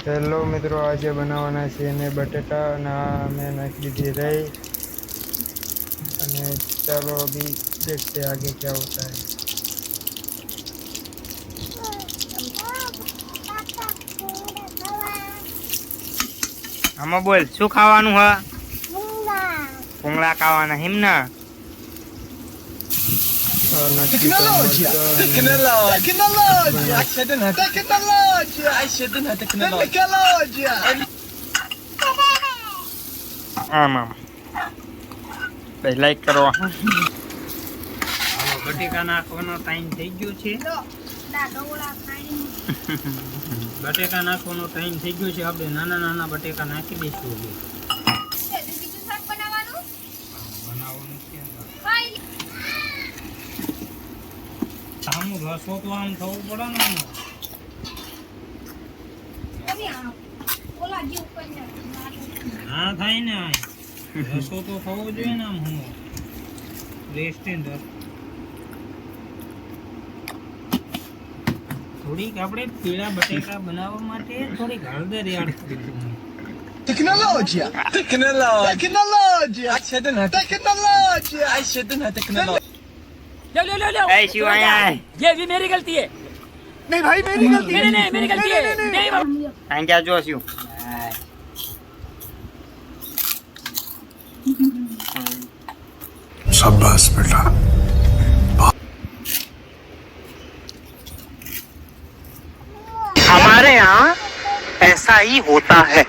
Hello મિત્રો, આજે બનાવવાના છે ને બટેટા અને આ મેં નાખી દીધી રહી અને ચાલો અભી देखते हैं आगे क्या होता है। આમાં બોલ શું ખાવાનું હ? ભૂંગળા ખાવાના હિમ ના Tecnologia, tecnologia, tecnologia, tecnologia. આમ લાઈક કરો. બટેકા નાખવાનો ટાઈમ થઈ ગયો છે. બટેકા નાખવાનો ટાઈમ થઈ ગયો છે. આપણે નાના નાના બટેકા નાખી દઈશું. બનાવવાનું છે આમ રસો તો આમ થવું પડે ને. હા થાય ને, રસો તો થવો જોઈએ ને. આમ હું રેસ્ટોરન્ટ થોડીક આપણે પીળા બટેકા બનાવવા માટે થોડીક હળદર એડ કરી. Tecnologia, tecnologia, tecnologia, tecnologia, tecnologia. એ શિવ આયા ये भी मेरी गलती है। नहीं भाई मेरी गलती है। नहीं मेरी गलती है। नहीं કારણ કે આ જો શિવ शाबाश बेटा। हमारे यहाँ ऐसा ही होता है।